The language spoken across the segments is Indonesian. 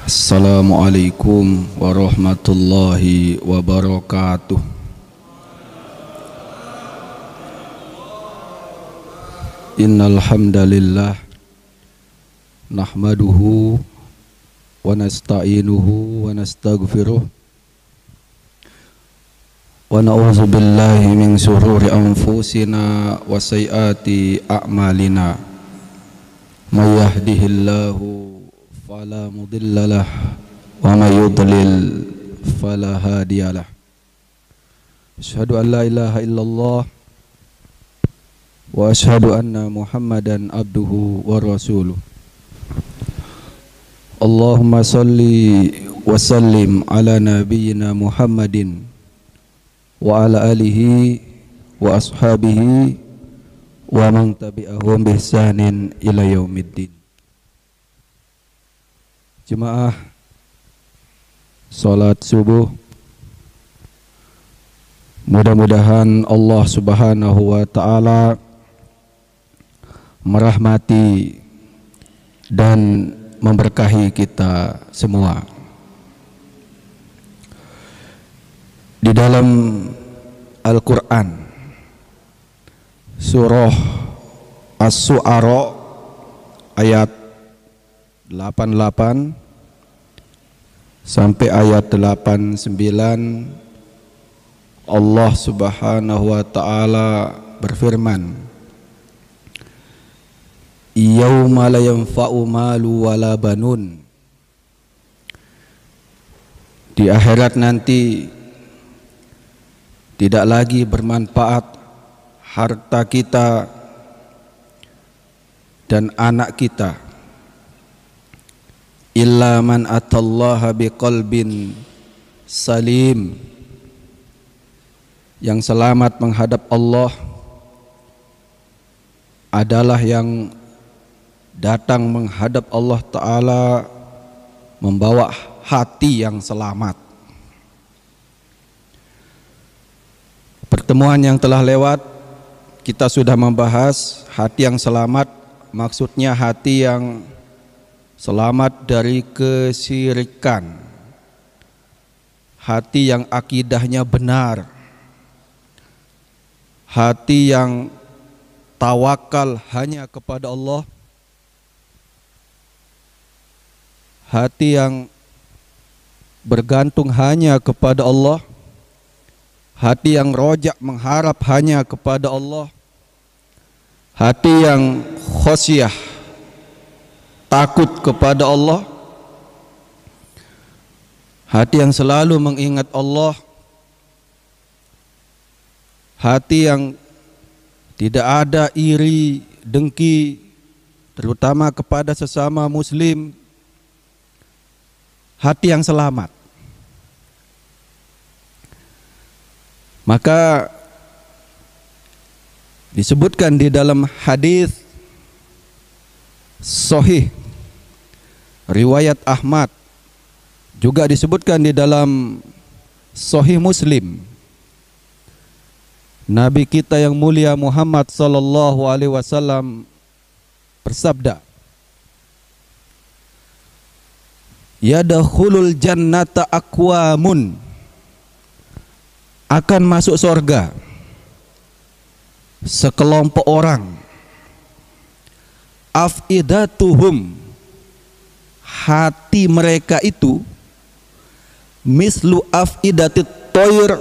Assalamualaikum warahmatullahi wabarakatuh. Innal hamdalillah nahmaduhu wa nasta'inuhu wa nastaghfiruh wa na'udzu billahi min shururi anfusina wa sayyiati a'malina. May yahdihillahu fala mudhillalah wa may yudlil fala hadiyalah. Asyhadu an la ilaha illallah wa asyhadu anna Muhammadan abduhu wa rasuluh. Allahumma salli wa sallim ala nabiyyina Muhammadin wa ala alihi wa ashabihi wa man tabi'ahum bi ihsanin ila yaumiddin. Jemaah salat subuh, mudah-mudahan Allah Subhanahu wa taala merahmati dan memberkahi kita semua. Di dalam Al-Quran surah As-Su'ara ayat 88 sampai ayat 89, Allah Subhanahu wa taala berfirman, yauma la yanfa'u malu wala banun. Di akhirat nanti tidak lagi bermanfaat harta kita dan anak kita, illa man atallaha biqalbin salim. Yang selamat menghadap Allah adalah yang datang menghadap Allah Ta'ala membawa hati yang selamat. Pertemuan yang telah lewat kita sudah membahas hati yang selamat, maksudnya hati yang selamat dari kesyirikan, hati yang akidahnya benar, hati yang tawakal hanya kepada Allah, hati yang bergantung hanya kepada Allah, hati yang rojak mengharap hanya kepada Allah, hati yang khosyah takut kepada Allah, hati yang selalu mengingat Allah, hati yang tidak ada iri dengki terutama kepada sesama muslim, hati yang selamat. Maka disebutkan di dalam hadis sahih riwayat Ahmad, juga disebutkan di dalam sahih Muslim, Nabi kita yang mulia Muhammad sallallahu alaihi wasallam bersabda, yadkhulul jannata aqwamun, akan masuk surga sekelompok orang, afidatuhum, hati mereka itu mislu afidatit toir,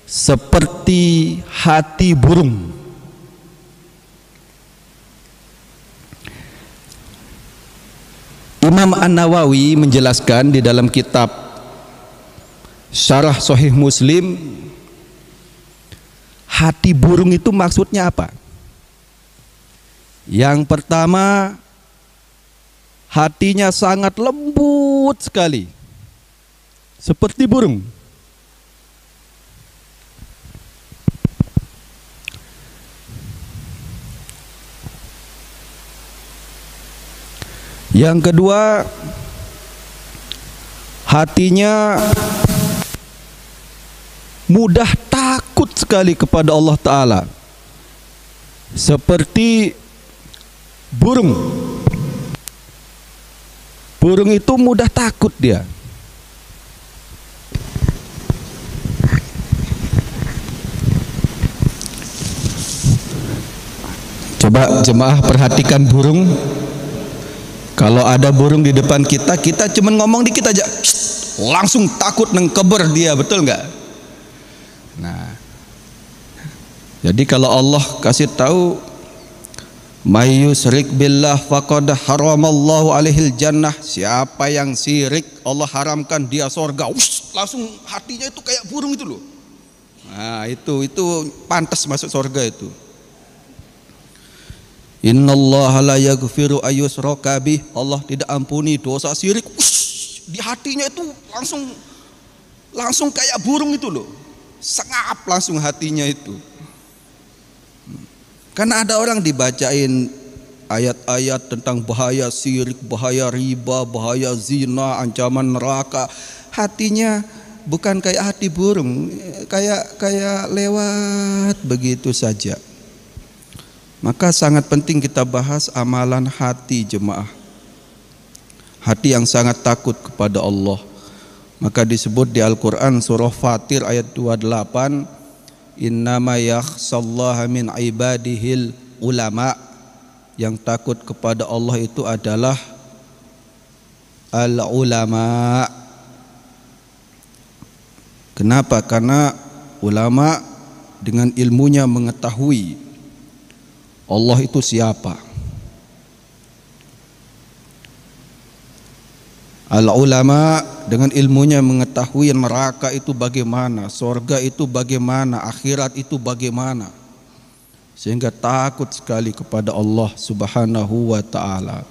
seperti hati burung. Imam An-Nawawi menjelaskan di dalam kitab Syarah Sahih Muslim, hati burung itu maksudnya apa? Yang pertama, hatinya sangat lembut sekali, seperti burung. Yang kedua, hatinya mudah takut sekali kepada Allah Ta'ala, seperti burung. Burung itu mudah takut dia. Coba jemaah perhatikan burung. Kalau ada burung di depan kita, kita cuma ngomong dikit aja, langsung takut nengkeber dia, betul nggak? Nah, jadi kalau Allah kasih tahu, may yusyrik billah faqad haramallahu alaihil jannah, siapa yang syirik Allah haramkan dia surga, langsung hatinya itu kayak burung itu loh. Nah, itu pantas masuk surga itu. Innallaha la yaghfiru ayyushraka bih, Allah tidak ampuni dosa syirik. Di hatinya itu langsung kayak burung itu loh. Sengap langsung hatinya itu. Karena ada orang dibacain ayat-ayat tentang bahaya syirik, bahaya riba, bahaya zina, ancaman neraka. Hatinya bukan kayak hati burung, kayak lewat begitu saja. Maka sangat penting kita bahas amalan hati jemaah. Hati yang sangat takut kepada Allah. Maka disebut di Al-Quran surah Fatir ayat 28, innama yakhshallaha min ibadihil ulama. Yang takut kepada Allah itu adalah al-ulama. Kenapa? Karena ulama dengan ilmunya mengetahui Allah itu siapa. Al-ulama dengan ilmunya mengetahui neraka itu bagaimana, surga itu bagaimana, akhirat itu bagaimana, sehingga takut sekali kepada Allah Subhanahu wa ta'ala.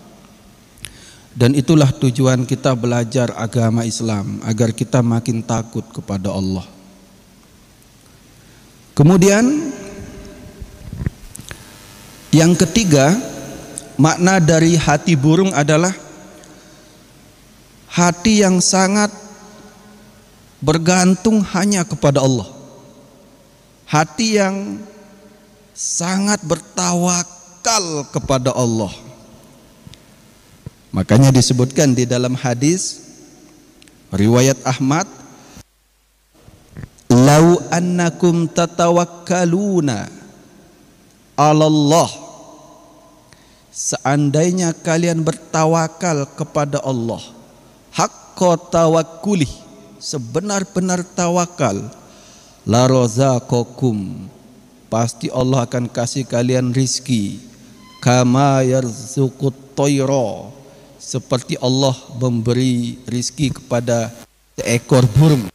Dan itulah tujuan kita belajar agama Islam, agar kita makin takut kepada Allah. Kemudian yang ketiga, makna dari hati burung adalah hati yang sangat bergantung hanya kepada Allah. Hati yang sangat bertawakal kepada Allah. Makanya disebutkan di dalam hadis riwayat Ahmad, lau annakum tatawakkaluna 'alallah, seandainya kalian bertawakal kepada Allah haqqa tawakkuli, sebenar-benar tawakal, la razaqakum, pasti Allah akan kasih kalian rizki, kama yarzuqut tayra, seperti Allah memberi rizki kepada seekor burung.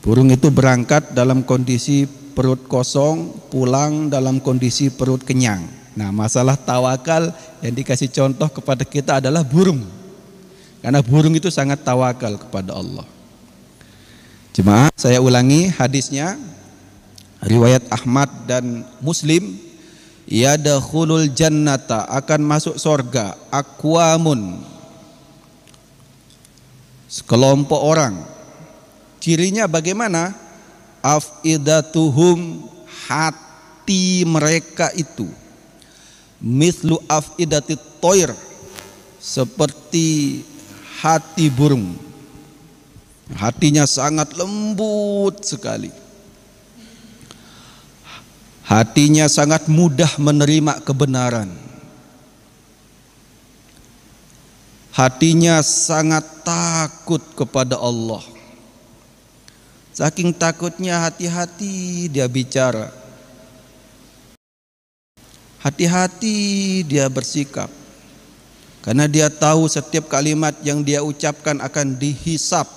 Burung itu berangkat dalam kondisi perut kosong, pulang dalam kondisi perut kenyang. Nah, masalah tawakal yang dikasih contoh kepada kita adalah burung. Karena burung itu sangat tawakal kepada Allah. Jemaah, saya ulangi hadisnya. Riwayat Ahmad dan Muslim, yadkhulul jannata, akan masuk surga, aqwamun, sekelompok orang. Cirinya bagaimana? Afidatuhum, hati mereka itu mislu afidatit toir, seperti hati burung. Hatinya sangat lembut sekali. Hatinya sangat mudah menerima kebenaran. Hatinya sangat takut kepada Allah. Saking takutnya hati-hati dia bicara. Hati-hati dia bersikap. Karena dia tahu setiap kalimat yang dia ucapkan akan dihisap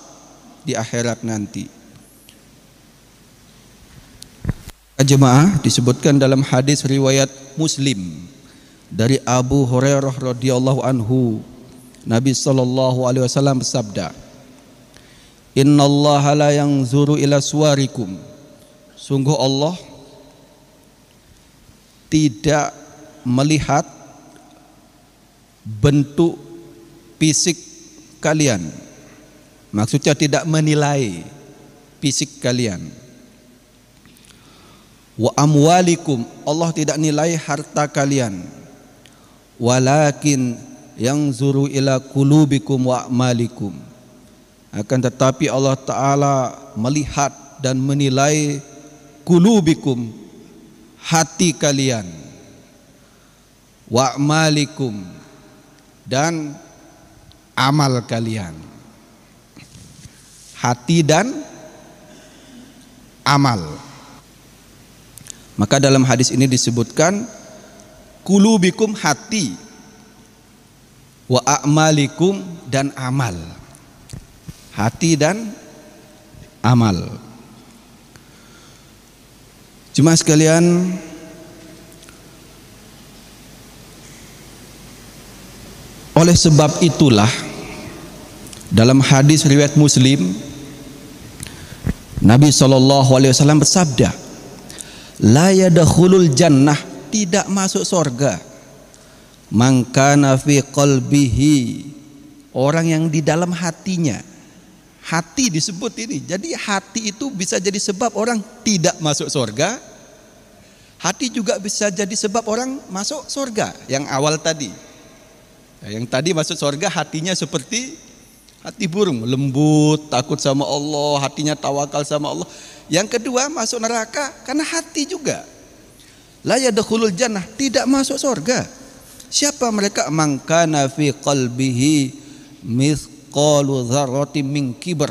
di akhirat nanti. Jemaah, disebutkan dalam hadis riwayat Muslim dari Abu Hurairah radhiyallahu anhu, Nabi sallallahu alaihi wasallam bersabda, innallaha la yanzuru ila suwarikum, sungguh Allah tidak melihat bentuk fisik kalian. Maksudnya tidak menilai fisik kalian. Wa amwalikum, Allah tidak nilai harta kalian. Walakin yang zuru ila qulubikum wa a'malikum. Akan tetapi Allah Ta'ala melihat dan menilai qulubikum, hati kalian, wa a'malikum, dan amal kalian. Hati dan amal. Maka dalam hadis ini disebutkan qulubikum, hati, wa a'malikum, dan amal. Hati dan amal. Jemaah sekalian, oleh sebab itulah dalam hadis riwayat Muslim, Nabi SAW bersabda, la yadkhulul jannah, tidak masuk surga, man kana fi qalbihi, orang yang di dalam hatinya. Hati disebut ini. Jadi hati itu bisa jadi sebab orang tidak masuk surga. Hati juga bisa jadi sebab orang masuk surga. Yang awal tadi. Yang tadi masuk surga hatinya seperti hati burung, lembut, takut sama Allah, hatinya tawakal sama Allah. Yang kedua masuk neraka karena hati juga. La yadkhulul jannah, tidak masuk surga. Siapa mereka? Man kana fi qalbihi mithqalu dzarratin min kibr,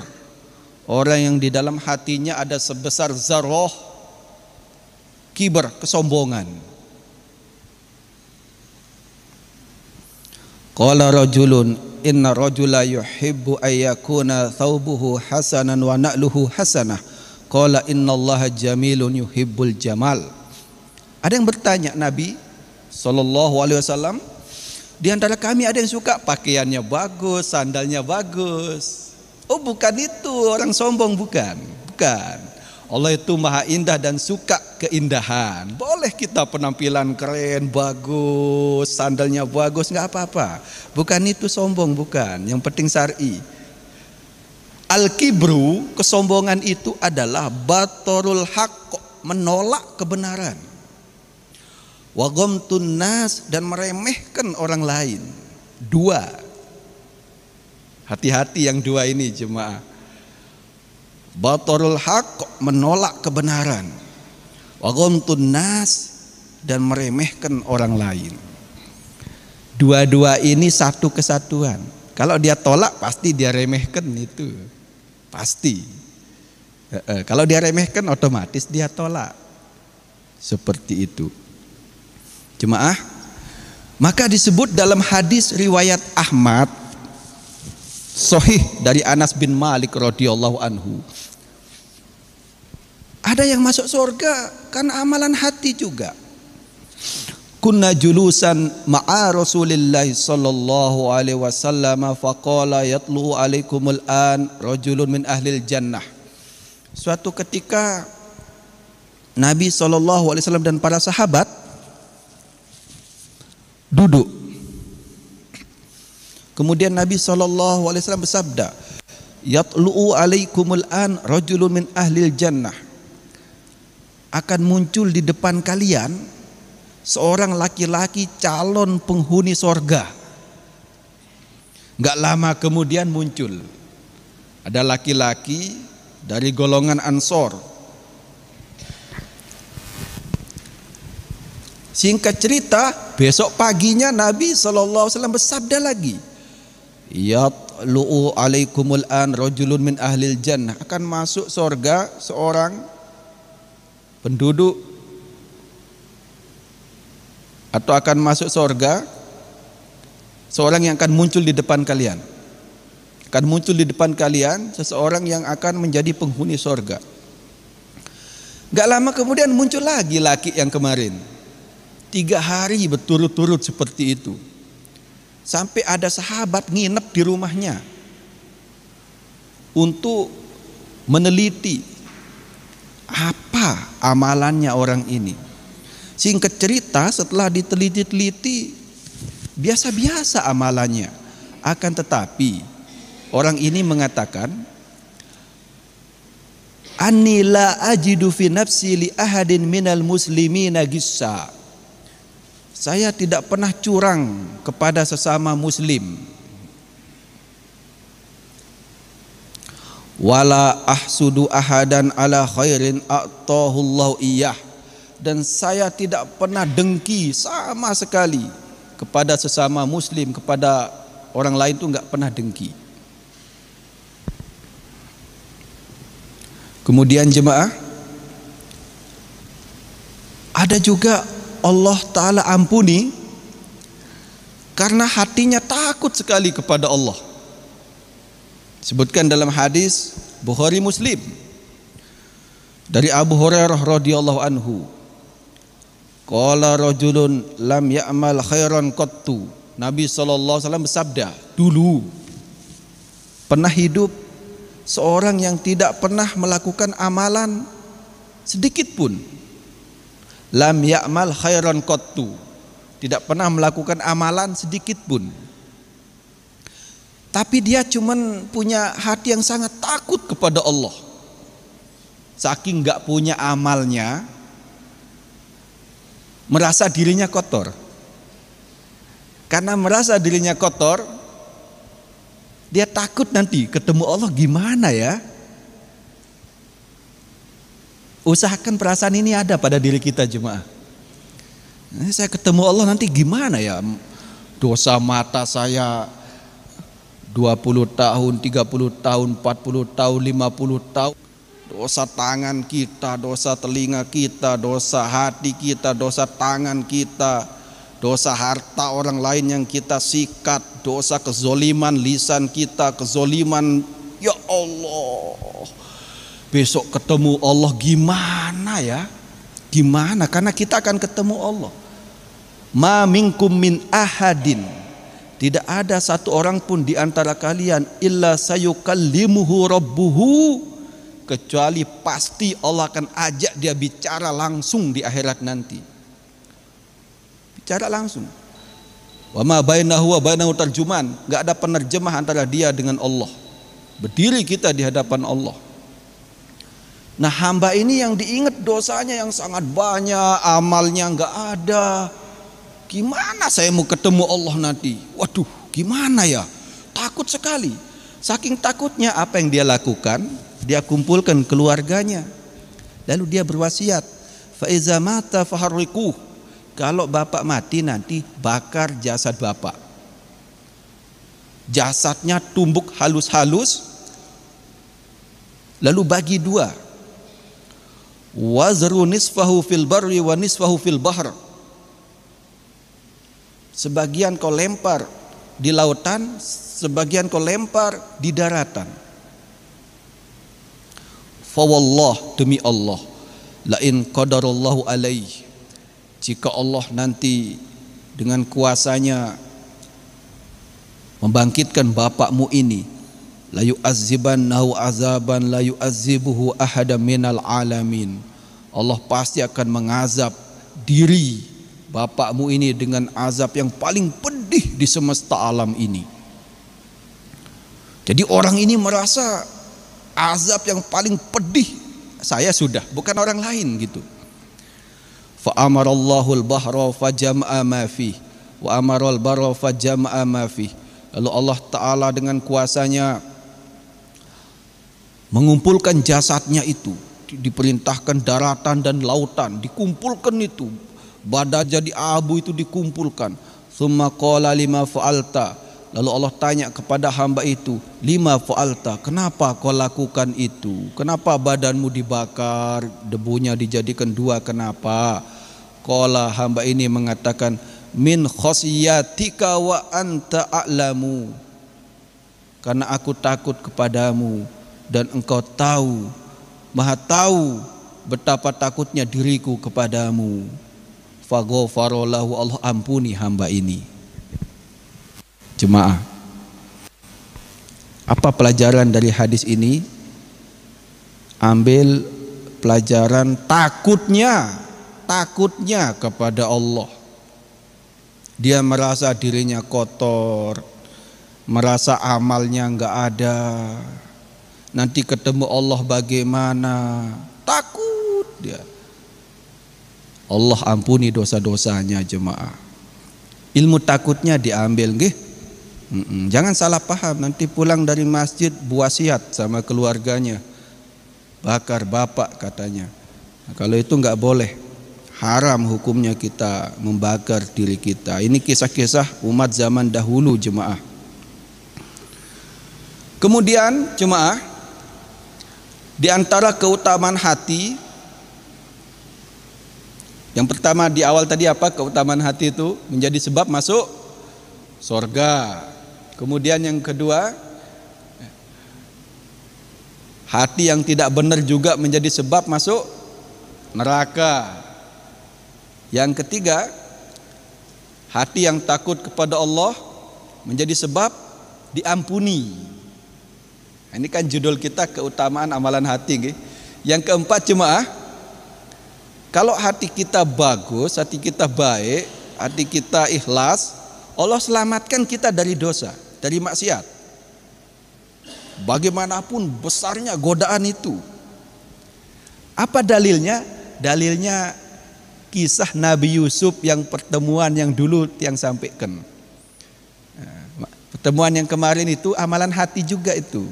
orang yang di dalam hatinya ada sebesar zarrah kibr, kesombongan. Qala rajulun inna rajula yuhibbu ayyakuna thawbuhu hasanan wa na'luhu hasanah. Qala innallaha jamilun yuhibbul jamal. Ada yang bertanya Nabi SAW, di antara kami ada yang suka pakaiannya bagus, sandalnya bagus. Oh, bukan itu orang sombong, bukan. Allah itu maha indah dan suka keindahan. Boleh kita penampilan keren, bagus, sandalnya bagus, nggak apa-apa. Bukan itu sombong, bukan. Yang penting syar'i. Al-kibru, kesombongan itu adalah batorul haqq, menolak kebenaran. Wa ghamtun nas, dan meremehkan orang lain. Dua. Hati-hati yang dua ini jemaah. Batorul haqq, menolak kebenaran. Wa ghamtun nas, dan meremehkan orang lain. Dua-dua ini satu kesatuan. Kalau dia tolak pasti dia remehkan itu. Pasti. Kalau dia remehkan otomatis dia tolak. Seperti itu. Jemaah, maka disebut dalam hadis riwayat Ahmad sahih dari Anas bin Malik radhiyallahu anhu, ada yang masuk surga karena amalan hati juga. Kunna julusan ma'a Rasulillah sallallahu alaihi wasallam faqala yatlu alaikumul an rajulun min ahlil jannah. Suatu ketika Nabi sallallahu alaihi wasallam dan para sahabat duduk. Kemudian Nabi SAW bersabda, yatlu'u alaikumul an rajulun min ahlil jannah. Akan muncul di depan kalian seorang laki-laki calon penghuni sorga. Gak lama kemudian muncul ada laki-laki dari golongan Ansor. Singkat cerita, besok paginya Nabi SAW bersabda lagi, yatlu'u alaikumul an rajulun min ahlil jannah. Akan masuk surga seorang penduduk, atau akan masuk surga seorang yang akan muncul di depan kalian. Akan muncul di depan kalian seseorang yang akan menjadi penghuni surga. Gak lama kemudian muncul lagi laki yang kemarin. 3 hari berturut-turut seperti itu. Sampai ada sahabat nginep di rumahnya untuk meneliti apa amalannya orang ini. Singkat cerita, setelah diteliti-teliti, biasa-biasa amalannya. Akan tetapi orang ini mengatakan, anni la ajidu fi nafsi li ahadin minal muslimina gissa. Saya tidak pernah curang kepada sesama muslim. Wala ahsudu ahadan ala khairin a'tahullahu iyyah. Dan saya tidak pernah dengki sama sekali kepada sesama muslim, kepada orang lain itu enggak pernah dengki. Kemudian jemaah, ada juga Allah Ta'ala ampuni karena hatinya takut sekali kepada Allah. Sebutkan dalam hadis Bukhari Muslim dari Abu Hurairah radhiyallahu anhu, qala rajulun lam ya'mal khairan qattu. Nabi SAW bersabda, dulu pernah hidup seorang yang tidak pernah melakukan amalan sedikit pun. Lam ya'mal khairan qattu, tidak pernah melakukan amalan sedikit pun. Tapi dia cuman punya hati yang sangat takut kepada Allah. Saking enggak punya amalnya, merasa dirinya kotor. Karena merasa dirinya kotor, dia takut nanti ketemu Allah gimana ya. Usahakan perasaan ini ada pada diri kita jemaah. Saya ketemu Allah nanti gimana ya? Dosa mata saya 20 tahun, 30 tahun, 40 tahun, 50 tahun. Dosa tangan kita, dosa telinga kita, dosa hati kita, dosa tangan kita, dosa harta orang lain yang kita sikat, dosa kezoliman lisan kita, kezoliman, ya Allah. Besok ketemu Allah gimana ya? Gimana? Karena kita akan ketemu Allah. Ma minkum min ahadin, tidak ada satu orang pun di antara kalian illa sayukallimuhu rabbuhu, kecuali pasti Allah akan ajak dia bicara langsung di akhirat nanti. Bicara langsung. Wa ma bainahu wa bainahu tarjuman, enggak ada penerjemah antara dia dengan Allah. Berdiri kita di hadapan Allah. Nah, hamba ini yang diingat dosanya yang sangat banyak, amalnya enggak ada. Gimana saya mau ketemu Allah nanti? Waduh, gimana ya? Takut sekali. Saking takutnya, apa yang dia lakukan? Dia kumpulkan keluarganya. Lalu dia berwasiat, fa iza mata faharriquh. Kalau bapak mati nanti bakar jasad bapak. Jasadnya tumbuk halus-halus, lalu bagi dua. Wazru nisfahu fil barri wa nisfahu fil bahr. Sebagian kau lempar di lautan, sebagian kau lempar di daratan. Fa wallah, demi Allah, la in qadarallahu alaihi, jika Allah nanti dengan kuasanya membangkitkan bapakmu ini, la yu'azzibannahu azaban la yu'azzibuhu ahada minal alamin. Allah pasti akan mengazab diri bapakmu ini dengan azab yang paling pedih di semesta alam ini. Jadi orang ini merasa azab yang paling pedih saya sudah, bukan orang lain gitu. Fa amarallahu al-bahra fa jama'a ma fi wa amaral barra fa jama'a ma fi. Lalu Allah Ta'ala dengan kuasanya mengumpulkan jasadnya itu, diperintahkan daratan dan lautan, dikumpulkan itu, badan jadi abu itu dikumpulkan. Summa qala lima fa'alta, lalu Allah tanya kepada hamba itu, lima fa'alta, kenapa kau lakukan itu? Kenapa badanmu dibakar, debunya dijadikan dua, kenapa? Qala, hamba ini mengatakan, min khosyatika wa anta a'lamu, karena aku takut kepadamu dan engkau tahu, maha tahu betapa takutnya diriku kepadamu. Faghfarolahu, Allah ampuni hamba ini. Jemaah, apa pelajaran dari hadis ini? Ambil pelajaran takutnya kepada Allah. Dia merasa dirinya kotor, merasa amalnya enggak ada. Nanti ketemu Allah bagaimana? Takut dia. Allah ampuni dosa-dosanya jemaah. Ilmu takutnya diambil, nggih. Jangan salah paham, nanti pulang dari masjid buasiat sama keluarganya, bakar bapak katanya. Nah, kalau itu nggak boleh, haram hukumnya kita membakar diri kita. Ini kisah-kisah umat zaman dahulu, jemaah. Kemudian jemaah, di antara keutamaan hati, yang pertama di awal tadi apa? Keutamaan hati itu menjadi sebab masuk surga. Kemudian yang kedua, hati yang tidak benar juga menjadi sebab masuk neraka. Yang ketiga, hati yang takut kepada Allah menjadi sebab diampuni. Ini kan judul kita, keutamaan amalan hati, nggih. Yang keempat jemaah, kalau hati kita bagus, hati kita baik, hati kita ikhlas, Allah selamatkan kita dari dosa, dari maksiat. Bagaimanapun besarnya godaan itu. Apa dalilnya? Dalilnya kisah Nabi Yusuf yang pertemuan yang dulu yang sampaikan. Pertemuan yang kemarin itu amalan hati juga itu.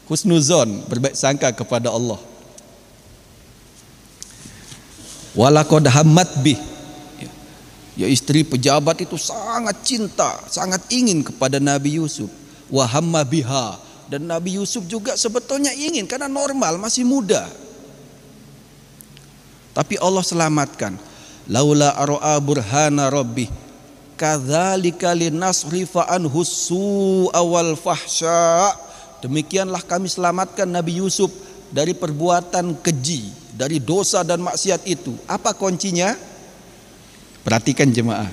Husnuzon, berbaik sangka kepada Allah. Walaqad hammat bih. Ya, istri pejabat itu sangat cinta, sangat ingin kepada Nabi Yusuf. Wa hamma biha, dan Nabi Yusuf juga sebetulnya ingin karena normal, masih muda. Tapi Allah selamatkan. Laula ara'a burhana rabbih kadzalika linasrifa anhu su'a wal fahsya. Demikianlah kami selamatkan Nabi Yusuf dari perbuatan keji, dari dosa dan maksiat itu. Apa kuncinya? Perhatikan jemaah.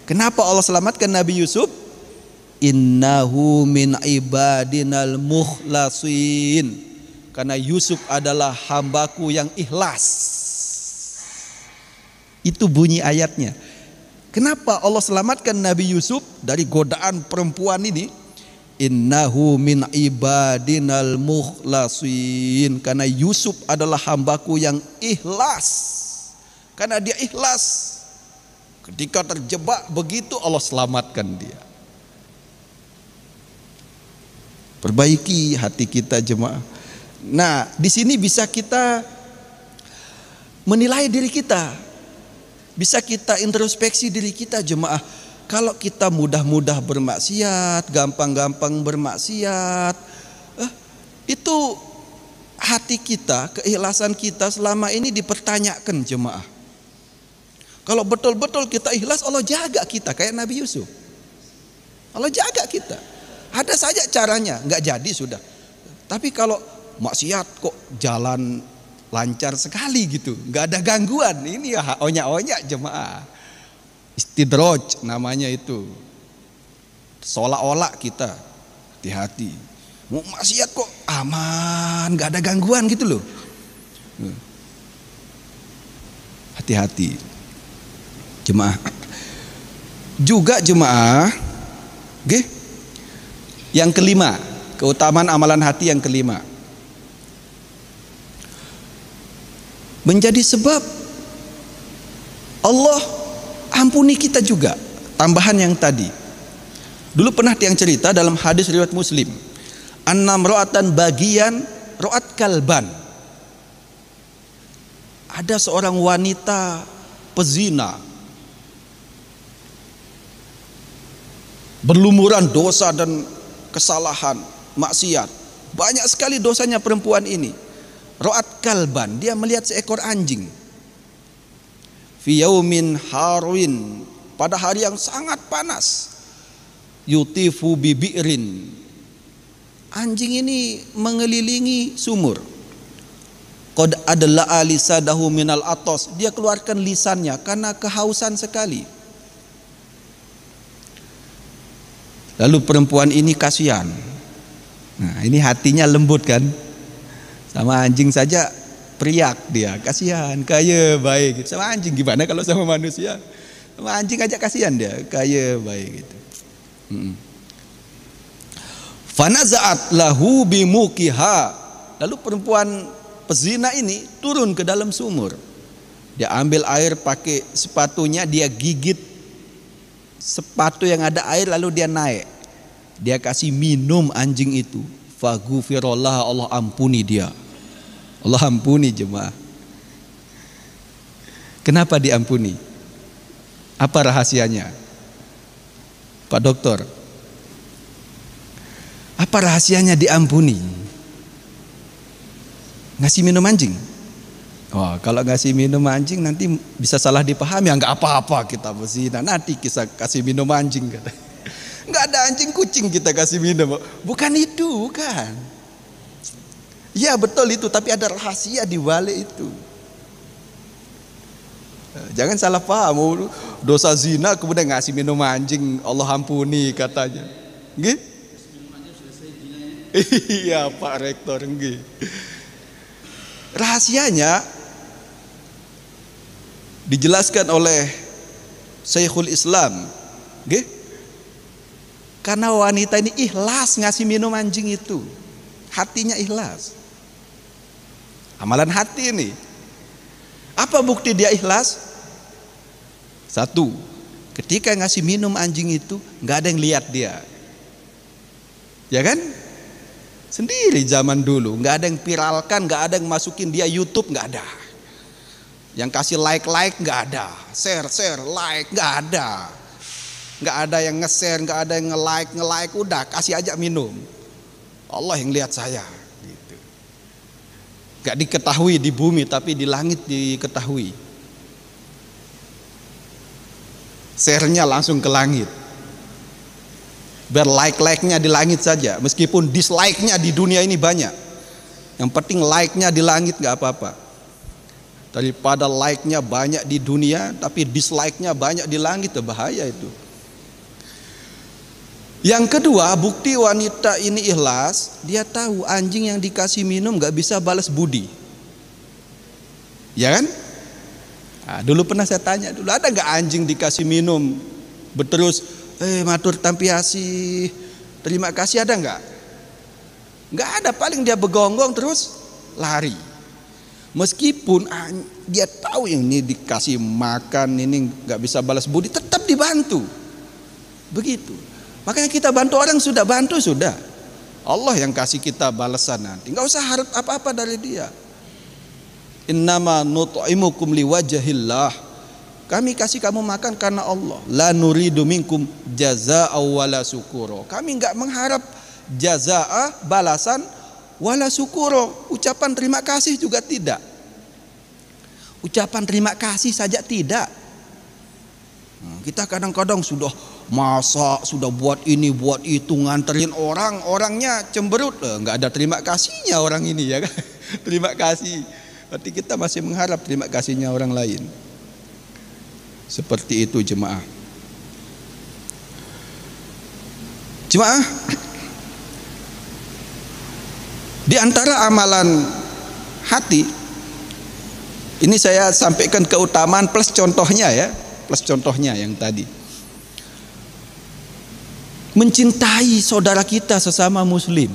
Kenapa Allah selamatkan Nabi Yusuf? Innahu min ibadinal mukhlasin. Karena Yusuf adalah hambaku yang ikhlas. Itu bunyi ayatnya. Kenapa Allah selamatkan Nabi Yusuf dari godaan perempuan ini? Innahu min ibadinal mukhlasin. Karena Yusuf adalah hambaku yang ikhlas. Karena dia ikhlas, ketika terjebak begitu Allah selamatkan dia. Perbaiki hati kita jemaah. Nah, di sini bisa kita menilai diri kita. Bisa kita introspeksi diri kita jemaah. Kalau kita mudah-mudah bermaksiat, gampang-gampang bermaksiat, itu hati kita, keikhlasan kita selama ini dipertanyakan jemaah. Kalau betul-betul kita ikhlas, Allah jaga kita kayak Nabi Yusuf. Allah jaga kita. Ada saja caranya, nggak jadi sudah. Tapi kalau maksiat kok jalan lancar sekali gitu, nggak ada gangguan. Ini ya onyak-onyak jemaah. Istidraj namanya itu. Seolah-olah kita hati-hati. Mau maksiat kok aman, nggak ada gangguan gitu loh. Hati-hati. Jemaah. Juga jemaah, okay? Yang kelima, keutamaan amalan hati yang kelima, menjadi sebab Allah ampuni kita juga. Tambahan yang tadi. Dulu pernah yang cerita dalam hadis riwayat Muslim, annam ro'atan bagian ro'at kalban. Ada seorang wanita pezina, berlumuran dosa dan kesalahan, maksiat. Banyak sekali dosanya perempuan ini. Ro'at kalban, dia melihat seekor anjing. Fi yaumin harwin, pada hari yang sangat panas. Yutifu bibi'rin, anjing ini mengelilingi sumur. Qad adla alisadahu minal atos, dia keluarkan lisannya karena kehausan sekali. Lalu perempuan ini kasihan. Nah, ini hatinya lembut kan? Sama anjing saja periak dia, kasihan, kaya baik. Sama anjing gimana kalau sama manusia? Sama anjing aja kasihan dia, kaya baik gitu. Fanaza'at lahu bimukiha. Lalu perempuan pezina ini turun ke dalam sumur. Dia ambil air pakai sepatunya, dia gigit sepatu yang ada air lalu dia naik. Dia kasih minum anjing itu. Faghufirallah, Allah ampuni dia. Allah ampuni jemaah. Kenapa diampuni? Apa rahasianya? Pak Dokter, apa rahasianya diampuni? Ngasih minum anjing. Oh, kalau ngasih minum anjing nanti bisa salah dipahami. Ya nggak apa-apa kita berzina, nanti kita kasih minum anjing. Nggak ada anjing kucing kita kasih minum. Bukan itu, bukan. Ya betul itu, tapi ada rahasia di balik itu. Jangan salah paham. Dosa zina kemudian ngasih minum anjing, Allah ampuni katanya. Nggih? Iya Pak Rektor, nggih. Rahasianya dijelaskan oleh Syekhul Islam, nggih? Karena wanita ini ikhlas ngasih minum anjing itu. Hatinya ikhlas. Amalan hati ini. Apa bukti dia ikhlas? Satu, ketika ngasih minum anjing itu nggak ada yang lihat dia. Ya kan? Sendiri zaman dulu, nggak ada yang viralkan, nggak ada yang masukin dia YouTube, nggak ada. Yang kasih like nggak ada, share like nggak ada, nggak ada yang nge-share, nggak ada yang nge-like, udah kasih aja minum. Allah yang lihat saya, gitu. Nggak diketahui di bumi, tapi di langit diketahui. Share-nya langsung ke langit. Biar like-nya di langit saja. Meskipun dislike-nya di dunia ini banyak. Yang penting like-nya di langit gak apa-apa. Daripada like-nya banyak di dunia tapi dislike-nya banyak di langit, bahaya itu. Yang kedua, bukti wanita ini ikhlas. Dia tahu anjing yang dikasih minum gak bisa balas budi. Ya kan? Nah, dulu pernah saya tanya, dulu ada gak anjing dikasih minum berterus matur tampiasi, terima kasih, ada nggak? Nggak ada, paling dia begonggong terus lari. Meskipun dia tahu yang ini dikasih makan ini nggak bisa balas budi, tetap dibantu. Begitu. Makanya kita bantu orang sudah. Allah yang kasih kita balasan nanti. Nggak usah harap apa-apa dari dia. Innama nut'imukum liwajhillah. Kami kasih kamu makan karena Allah. La nuridu minkum jazaa'a wala syukura. Kami enggak mengharap jazaa'a, balasan, wala syukura. Ucapan terima kasih juga tidak. Ucapan terima kasih saja tidak. Kita kadang-kadang sudah masak, sudah buat ini, buat itu, nganterin orang, orangnya cemberut. Enggak ada terima kasihnya orang ini, ya kan? Terima kasih. Berarti kita masih mengharap terima kasihnya orang lain. Seperti itu jemaah. Jemaah, di antara amalan hati ini saya sampaikan keutamaan plus contohnya ya, plus contohnya yang tadi. Mencintai saudara kita sesama muslim.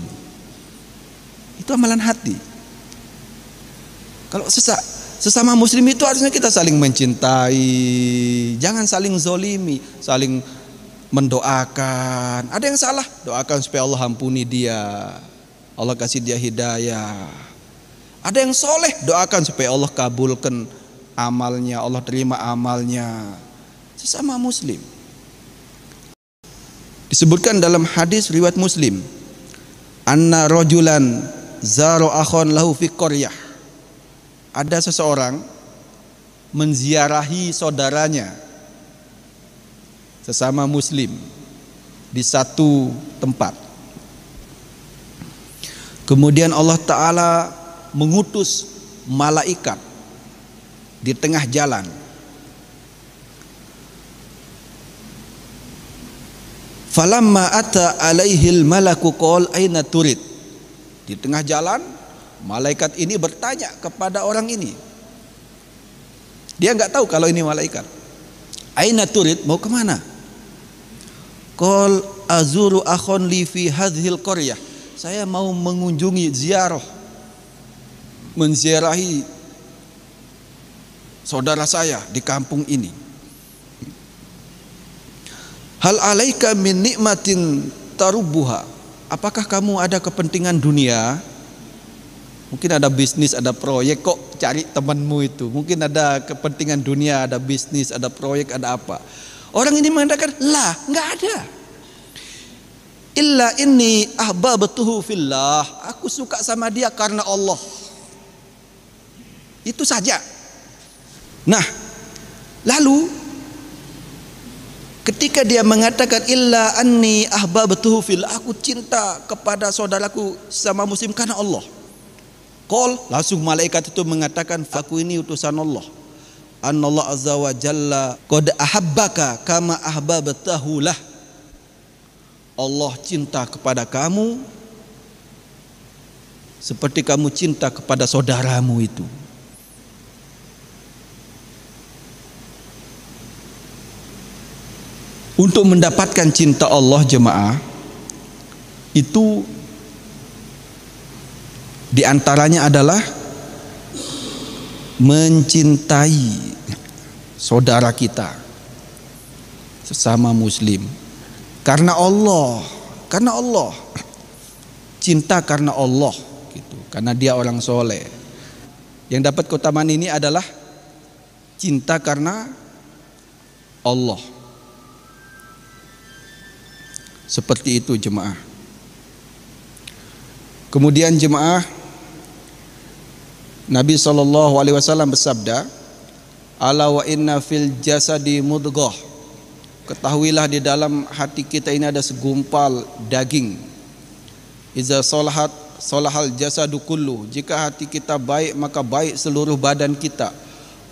Itu amalan hati. Kalau sesama muslim itu harusnya kita saling mencintai, jangan saling zolimi, saling mendoakan. Ada yang salah, doakan supaya Allah ampuni dia, Allah kasih dia hidayah. Ada yang soleh, doakan supaya Allah kabulkan amalnya, Allah terima amalnya. Sesama muslim. Disebutkan dalam hadis riwayat Muslim, anna rajulan zaro akhon lahu fi qaryah. Ada seseorang menziarahi saudaranya sesama muslim di satu tempat. Kemudian Allah Ta'ala mengutus malaikat di tengah jalan. Falamma ata alaihil malaku qol aina turid. Di tengah jalan malaikat ini bertanya kepada orang ini. Dia nggak tahu kalau ini malaikat. Aina turid, mau kemana? Qol azuru akhon li fi hadhil qaryah. Saya mau mengunjungi ziarah, menziarahi saudara saya di kampung ini. Hal alaika min nikmatin tarubbuha. Apakah kamu ada kepentingan dunia? Mungkin ada bisnis, ada proyek, kok cari temanmu itu. Mungkin ada kepentingan dunia, ada bisnis, ada proyek, ada apa. Orang ini mengatakan, lah, enggak ada. Illa inni ahbabtuhu fillah. Aku suka sama dia karena Allah. Itu saja. Nah, lalu ketika dia mengatakan illa anni ahbabtuhu fillah, aku cinta kepada saudaraku sama muslim karena Allah. Qol, langsung malaikat itu mengatakan, aku ini utusan Allah. Annallahu azza wa jalla qad ahabbaka kama ahbabtahu lah. Allah cinta kepada kamu seperti kamu cinta kepada saudaramu itu. Untuk mendapatkan cinta Allah jemaah, itu di antaranya adalah mencintai saudara kita sesama muslim karena Allah, cinta karena Allah gitu, karena dia orang soleh. Yang dapat keutamaan ini adalah cinta karena Allah. Seperti itu jemaah. Kemudian jemaah, Nabi SAW bersabda, ala wa inna fil jasadi mudghah. Ketahuilah di dalam hati kita ini ada segumpal daging. Iza salahat salahal jasadu kullu. Jika hati kita baik maka baik seluruh badan kita.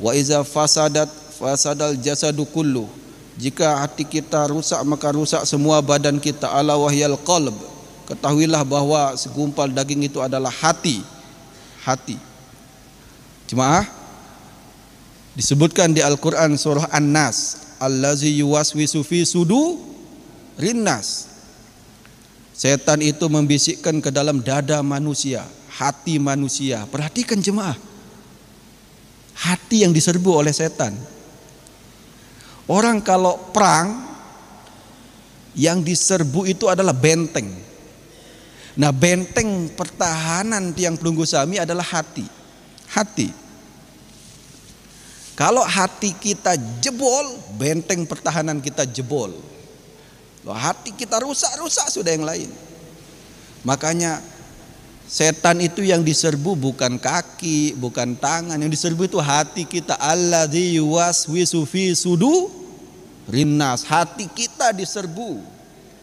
Wa iza fasadat fasadal jasadu kullu. Jika hati kita rusak maka rusak semua badan kita. Ala wahyal qalb. Ketahuilah bahwa segumpal daging itu adalah hati. Jemaah, disebutkan di Al-Quran surah An-Nas, allazi yuwaswisu fi sudurin nas. Setan itu membisikkan ke dalam dada manusia, hati manusia. Perhatikan jemaah, hati yang diserbu oleh setan. Orang kalau perang, yang diserbu itu adalah benteng. Nah, benteng pertahanan tiang pelunggu Sami adalah hati. Kalau hati kita jebol, benteng pertahanan kita jebol. Kalau hati kita rusak sudah yang lain. Makanya setan itu yang diserbu bukan kaki, bukan tangan, yang diserbu itu hati kita. Alladzi yuwaswisu fi sudurin nas. Hati kita diserbu,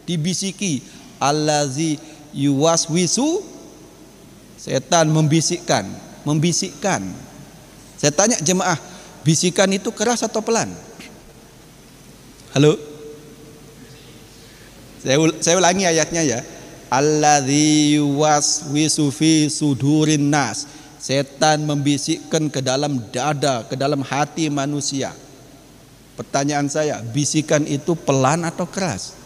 dibisiki. Alladzi yuwaswisu, setan membisikkan. Saya tanya jemaah, bisikan itu keras atau pelan? Halo? Saya ulangi ayatnya ya. Alladzi yuwaswisu fi sudurin nas. Setan membisikkan ke dalam dada, ke dalam hati manusia. Pertanyaan saya, bisikan itu pelan atau keras?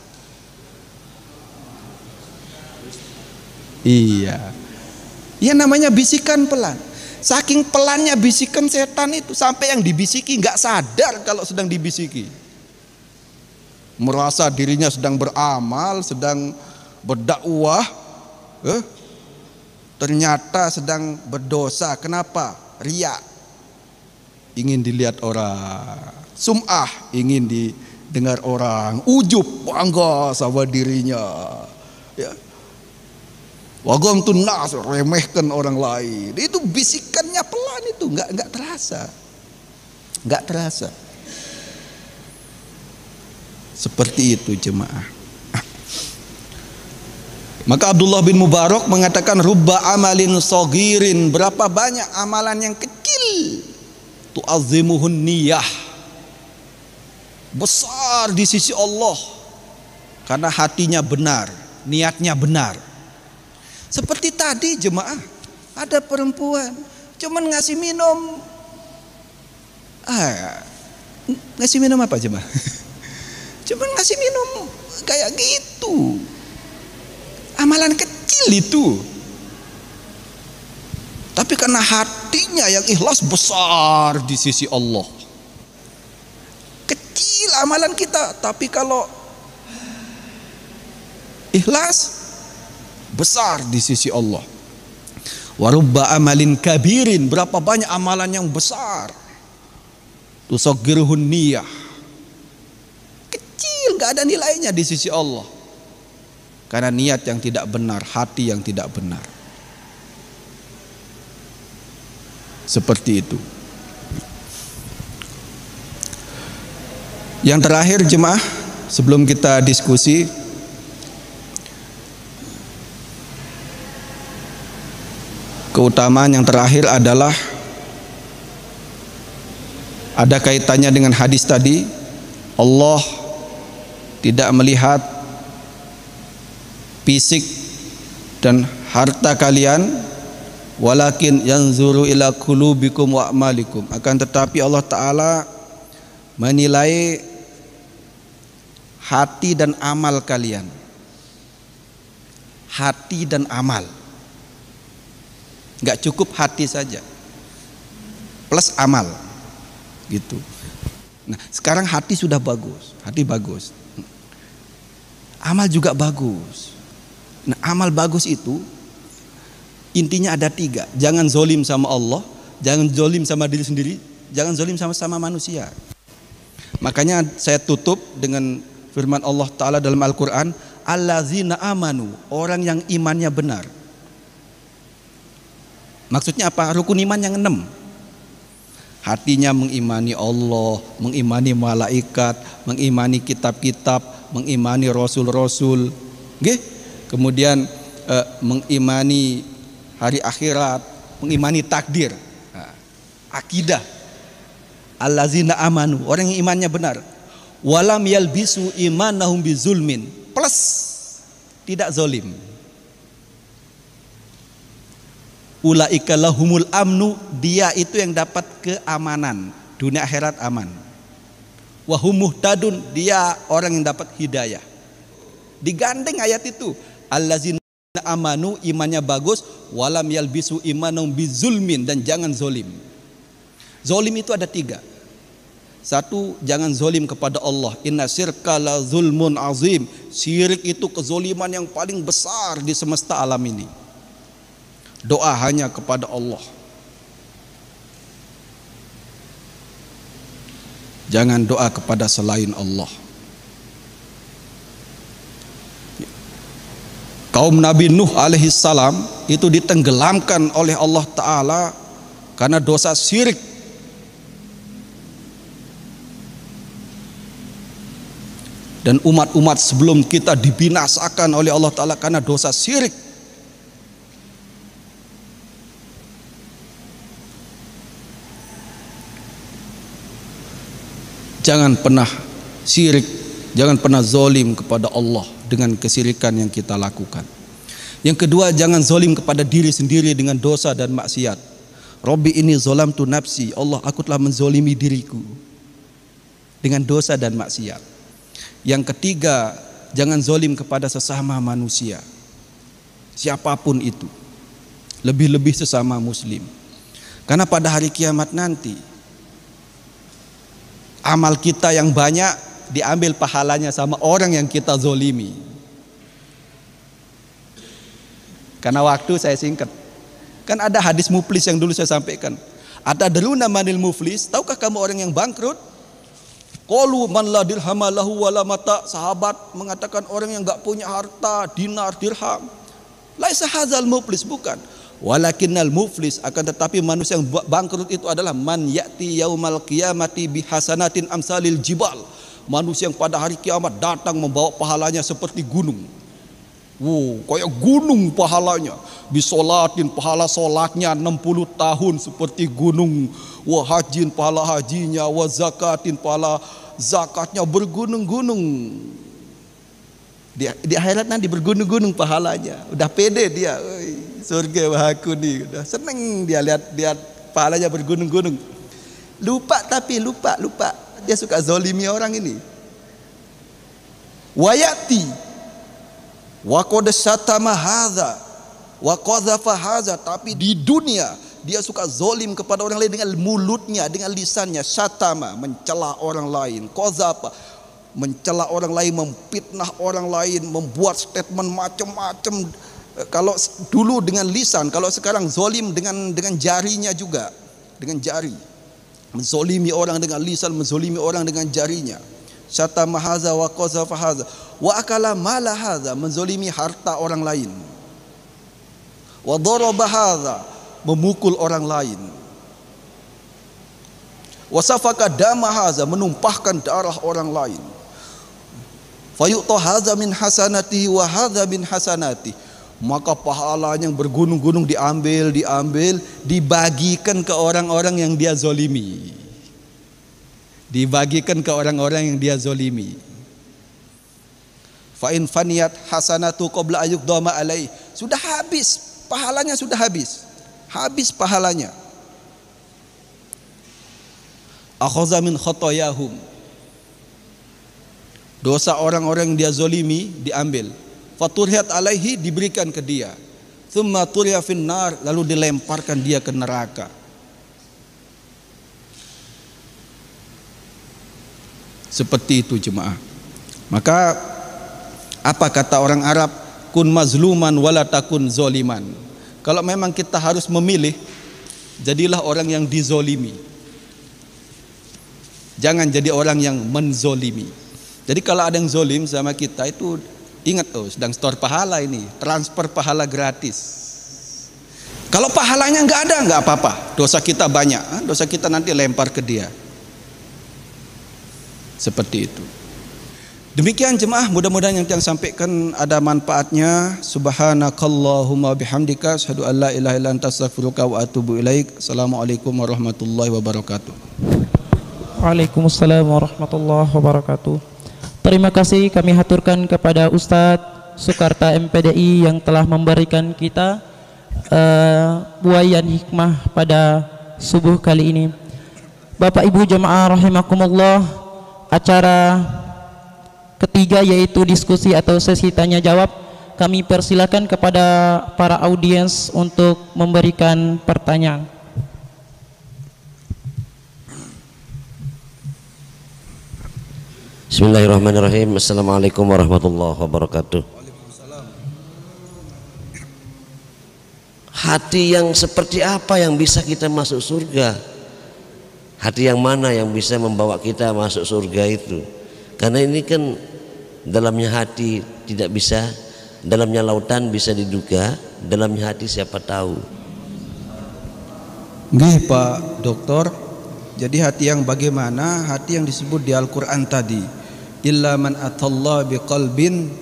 Iya. Ya namanya bisikan pelan. Saking pelannya bisikan setan itu sampai yang dibisiki nggak sadar kalau sedang dibisiki. Merasa dirinya sedang beramal, sedang berdakwah, ternyata sedang berdosa. Kenapa? Riya, ingin dilihat orang. Sum'ah, ingin didengar orang. Ujub, bangga sama dirinya. Ya. Waghamtun nas, remehkan orang lain. Itu bisikannya pelan, itu nggak terasa. Seperti itu jemaah. Maka Abdullah bin Mubarak mengatakan rubba amalin saghirin, berapa banyak amalan yang kecil tu'azzimuhun niyah, besar di sisi Allah karena hatinya benar, niatnya benar. Seperti tadi jemaah, ada perempuan cuman ngasih minum, ngasih minum apa jemaah? Cuman ngasih minum kayak gitu, amalan kecil itu. Tapi karena hatinya yang ikhlas besar di sisi Allah. Kecil amalan kita, tapi kalau ikhlas besar di sisi Allah. Wa rubba amalin kabirin, berapa banyak amalan yang besar. Tusaggiruhun niyah, kecil, gak ada nilainya di sisi Allah. Karena niat yang tidak benar, hati yang tidak benar. Seperti itu. Yang terakhir jemaah, sebelum kita diskusi, keutamaan yang terakhir adalah ada kaitannya dengan hadis tadi. Allah tidak melihat fisik dan harta kalian, walakin yanzuru ila qulubikum wa a'malikum. Akan tetapi Allah Ta'ala menilai hati dan amal kalian. Hati dan amal, nggak cukup hati saja plus amal gitu. Nah sekarang hati sudah bagus, hati bagus, amal juga bagus. Nah amal bagus itu intinya ada 3. Jangan zolim sama Allah, jangan zolim sama diri sendiri, jangan zolim sama manusia. Makanya saya tutup dengan firman Allah Ta'ala dalam Al-Quran, allazina amanu, orang yang imannya benar. Maksudnya apa? Rukun iman yang 6. Hatinya mengimani Allah, mengimani malaikat, mengimani kitab-kitab, mengimani rasul-rasul, kemudian mengimani hari akhirat, mengimani takdir, akidah. Allazina amanu, orang yang imannya benar. Walam yalbisu imanahum bizulmin, plus tidak zolim. Ulaika lahumul amnu, dia itu yang dapat keamanan, dunia akhirat aman. Wahum muhtadun, dia orang yang dapat hidayah. Digandeng ayat itu, allazina amanu, imannya bagus, walam yalbisu imanahum bizulmin, dan jangan zolim. Zolim itu ada 3. 1, jangan zolim kepada Allah. Inna syirka la zulmun azim. Syirik itu kezoliman yang paling besar di semesta alam ini. Doa hanya kepada Allah. Jangan doa kepada selain Allah. Kaum Nabi Nuh alaihi salam itu ditenggelamkan oleh Allah Ta'ala karena dosa syirik. Dan umat-umat sebelum kita dibinasakan oleh Allah Ta'ala karena dosa syirik. Jangan pernah syirik, jangan pernah zolim kepada Allah dengan kesyirikan yang kita lakukan. Yang kedua, jangan zolim kepada diri sendiri dengan dosa dan maksiat. Robbi ini zolamtu nafsi, Allah, aku telah menzolimi diriku dengan dosa dan maksiat. Yang ketiga, jangan zolim kepada sesama manusia, siapapun itu, lebih-lebih sesama muslim. Karena pada hari kiamat nanti, amal kita yang banyak diambil pahalanya sama orang yang kita zolimi. Karena waktu saya singkat. Kan ada hadis muflis yang dulu saya sampaikan. Atadruna manil muflis? Tahukah kamu orang yang bangkrut? Qalu man la dirhama lahu wala mata. Sahabat mengatakan orang yang enggak punya harta, dinar, dirham. Laisa hadzal muflis, bukan. Walakinnal muflis, akan tetapi manusia yang bangkrut itu adalah man ya'ti yaumal qiyamati bihasanatin amsalil jibal. Manusia yang pada hari kiamat datang membawa pahalanya seperti gunung. Kayak gunung pahalanya. Bisolatin, pahala solatnya 60 tahun seperti gunung. Hajin, pahala hajinya. Zakatin, pahala zakatnya bergunung-gunung. Di akhirat nanti bergunung-gunung pahalanya. Udah pede dia, surga aku nih. Udah seneng dia lihat pahalanya bergunung-gunung. Lupa. Dia suka zolimi orang ini. Wayati wa qad syatama hadza wa qadhafa hadza, tapi di dunia dia suka zolim kepada orang lain dengan mulutnya, dengan lisannya. Syatama, mencela orang lain. Qadhafa, mencela orang lain, memfitnah orang lain, membuat statement macam-macam. Kalau dulu dengan lisan, kalau sekarang zolim dengan jarinya juga, dengan jari. Menzolimi orang dengan lisan, menzolimi orang dengan jarinya. Syatama hadza wa qazafa hadza wa akala mala hadza, menzolimi harta orang lain. Wa daraba hadza, memukul orang lain. Wa safaka dama hadza, menumpahkan darah orang lain. Fayu'ta hadza min hasanatihi wa hadza min hasanatihi, maka pahalanya yang bergunung-gunung diambil, dibagikan ke orang-orang yang dia zolimi. Dibagikan ke orang-orang yang dia zolimi. Fa in faniyat hasanatu qabla ayyuqdama alaih, sudah habis pahalanya, sudah habis pahalanya. Akhadha min khotoyahum, dosa orang-orang yang dia zolimi diambil. Faturhiat alaihi, diberikan ke dia. Thumma turya finnar, lalu dilemparkan dia ke neraka. Seperti itu jemaah. Maka apa kata orang Arab? Kun mazluman wala takun zoliman. Kalau memang kita harus memilih, jadilah orang yang dizolimi. Jangan jadi orang yang menzolimi. Jadi kalau ada yang zolim sama kita itu, ingat tuh, sedang store pahala ini, transfer pahala gratis. Kalau pahalanya nggak ada, nggak apa-apa, dosa kita banyak, dosa kita nanti lempar ke dia. Seperti itu. Demikian jemaah, mudah-mudahan yang sampaikan ada manfaatnya. Subhanakallahumma bihamdika, asyhadu an la ilaha illa anta, astaghfiruka wa atubu ilaik. Assalamualaikum warahmatullahi wabarakatuh. Waalaikumsalam warahmatullahi wabarakatuh. Terima kasih kami haturkan kepada Ustadz Sukarta MPDI yang telah memberikan kita buayan hikmah pada subuh kali ini. Bapak Ibu jemaah rahimakumullah, acara ketiga yaitu diskusi atau sesi tanya jawab, kami persilakan kepada para audiens untuk memberikan pertanyaan. Bismillahirrahmanirrahim. Assalamualaikum warahmatullahi wabarakatuh. Hati yang seperti apa yang bisa kita masuk surga? Hati yang mana yang bisa membawa kita masuk surga itu? Karena ini kan dalamnya hati tidak bisa, dalamnya lautan bisa diduga, dalamnya hati siapa tahu. Nggih Pak Doktor, jadi hati yang bagaimana? Hati yang disebut di Al-Quran tadi, illa man atallah biqalbin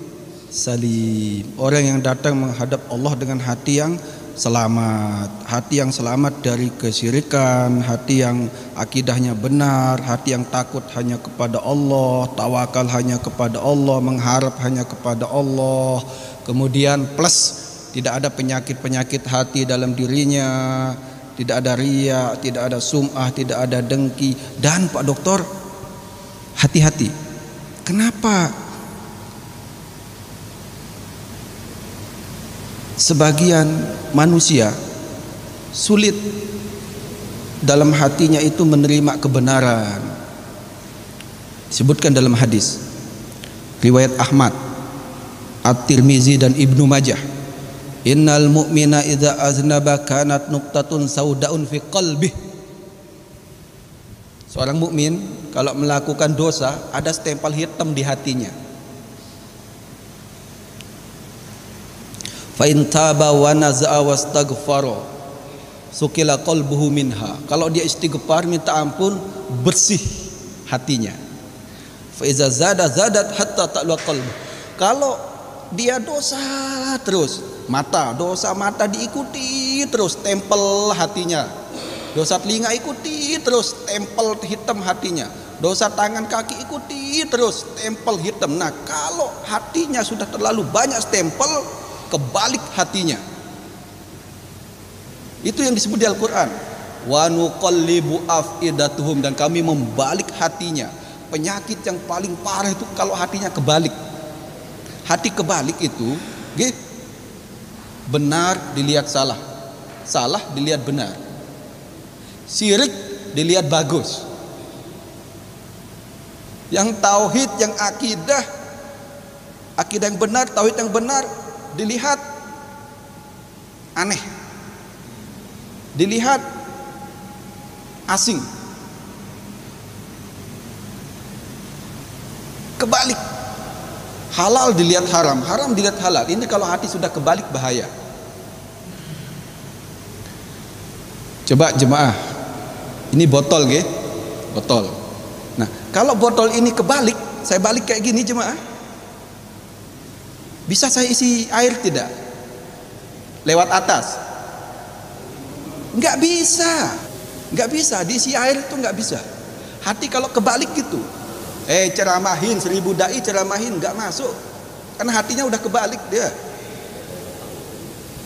salim, orang yang datang menghadap Allah dengan hati yang selamat, hati yang selamat dari kesyirikan, hati yang akidahnya benar, hati yang takut hanya kepada Allah, tawakal hanya kepada Allah, mengharap hanya kepada Allah. Kemudian plus tidak ada penyakit-penyakit hati dalam dirinya, tidak ada riya, tidak ada sum'ah, tidak ada dengki. Dan Pak Doktor, hati-hati. Kenapa sebagian manusia sulit dalam hatinya itu menerima kebenaran? Disebutkan dalam hadis riwayat Ahmad, At-Tirmizi dan Ibnu Majah, innal mu'mina idza aznaba kanat nuqtatun saudaun fi qalbih. Seorang mukmin kalau melakukan dosa ada stempel hitam di hatinya. Fa in taba wa naza'a wastaghfara sukila qalbuhu minha. Kalau dia istighfar minta ampun, bersih hatinya. Fa iza zada zadat hatta ta'la qalbu. Kalau dia dosa terus, dosa mata diikuti terus, tempel hatinya. Dosa telinga ikuti terus, tempel hitam hatinya. Dosa tangan kaki ikuti terus, tempel hitam. Nah, kalau hatinya sudah terlalu banyak stempel, kebalik hatinya. Itu yang disebut di Al-Quran, wa nuqallibu afidatuhum, dan kami membalik hatinya. Penyakit yang paling parah itu kalau hatinya kebalik. Hati kebalik itu benar dilihat salah, salah dilihat benar, syirik dilihat bagus. Yang tauhid, yang akidah yang benar, tauhid yang benar dilihat aneh, dilihat asing. Kebalik, halal dilihat haram, haram dilihat halal. Ini kalau hati sudah kebalik bahaya. Coba jemaah, ini botol ge, botol. Nah, kalau botol ini kebalik, saya balik kayak gini jemaah, bisa saya isi air tidak? Lewat atas? Nggak bisa, nggak bisa diisi air itu nggak bisa. Hati kalau kebalik gitu, ceramahin 1000 dai ceramahin nggak masuk, karena hatinya udah kebalik dia.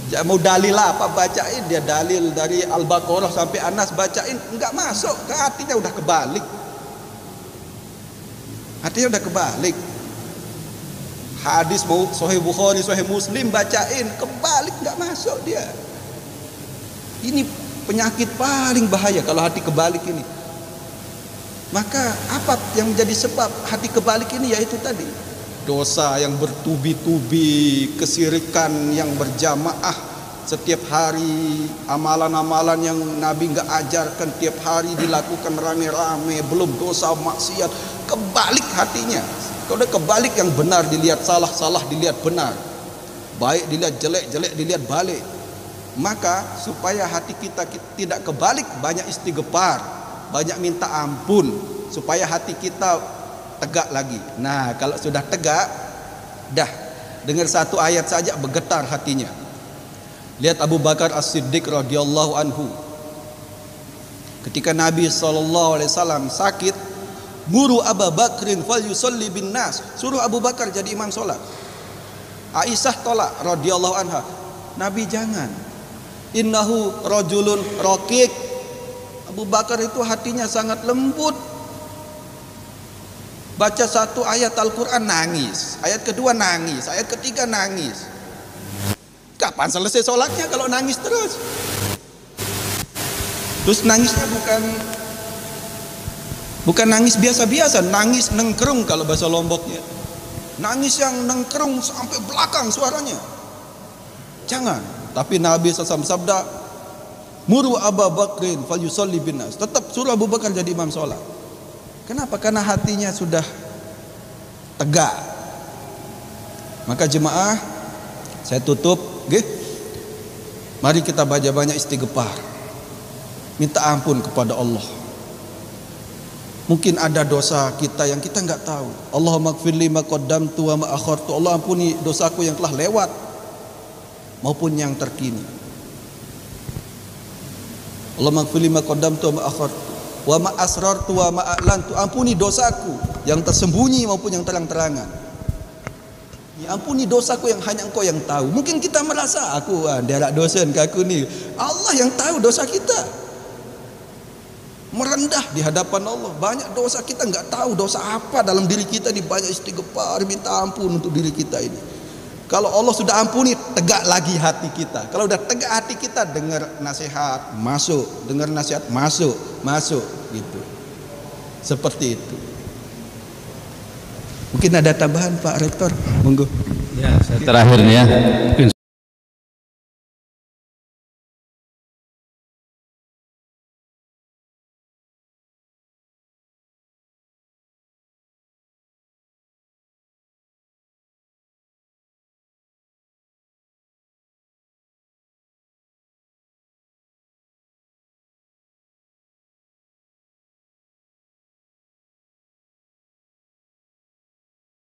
Ya, mau dalil apa bacain, dia dalil dari Al-Baqarah sampai Anas bacain nggak masuk, ke hatinya udah kebalik. Hatinya udah kebalik. Hadis mau Sahih Bukhari, Sahih Muslim bacain, kebalik nggak masuk dia. Ini penyakit paling bahaya kalau hati kebalik ini. Maka apa yang menjadi sebab hati kebalik ini? Yaitu tadi dosa yang bertubi-tubi, kesirikan yang berjamaah setiap hari, amalan-amalan yang Nabi nggak ajarkan tiap hari dilakukan rame-rame, belum dosa maksiat, kebalik hatinya. Kalau udah kebalik, yang benar dilihat salah, salah dilihat benar, baik dilihat jelek, jelek dilihat balik. Maka supaya hati kita tidak kebalik, banyak istighfar, banyak minta ampun, supaya hati kita tegak lagi. Nah, kalau sudah tegak, dah dengar satu ayat saja bergetar hatinya. Lihat Abu Bakar As-Siddiq radhiyallahu anhu. Ketika Nabi SAW sakit, muru Abu Bakrin fal yusalli bin nas, suruh Abu Bakar jadi imam solat. Aisyah tolak radhiyallahu anha, Nabi jangan, innahu rajulun raqiq. Abu Bakar itu hatinya sangat lembut. Baca satu ayat Al-Quran nangis, ayat kedua nangis, ayat ketiga nangis. Kapan selesai sholatnya kalau nangis terus? Terus nangisnya bukan nangis biasa-biasa, nangis nengkerung kalau bahasa Lomboknya. Nangis yang nengkerung sampai belakang suaranya. Jangan. Tapi Nabi SAW sabda, muru Abu Bakrin fal yusalli bin nas. Tetap suruh Abu Bakar jadi imam sholat. Kenapa? Karena hatinya sudah tegak. Maka jemaah, saya tutup, mari kita baca banyak istighfar, minta ampun kepada Allah. Mungkin ada dosa kita yang kita nggak tahu. Allahumma ighfirli ma qaddamtu wa ma akhartu. Allah ampuni dosaku yang telah lewat maupun yang terkini. Allahumma ighfirli ma qaddamtu wa ma akhartu wa ma asrartu wa ma a'lantu. Ampuni dosaku yang tersembunyi maupun yang terang-terangan. Ya, ampuni dosaku yang hanya Engkau yang tahu. Mungkin kita merasa aku derak dosen ke aku ni. Allah yang tahu dosa kita. Merendah di hadapan Allah. Banyak dosa kita nggak tahu dosa apa dalam diri kita. Di banyak istighfar, minta ampun untuk diri kita ini. Kalau Allah sudah ampuni, tegak lagi hati kita. Kalau udah tegak hati kita, dengar nasihat masuk, dengar nasihat masuk gitu. Seperti itu. Mungkin ada tambahan Pak Rektor, monggo. Ya, saya terakhir nih ya.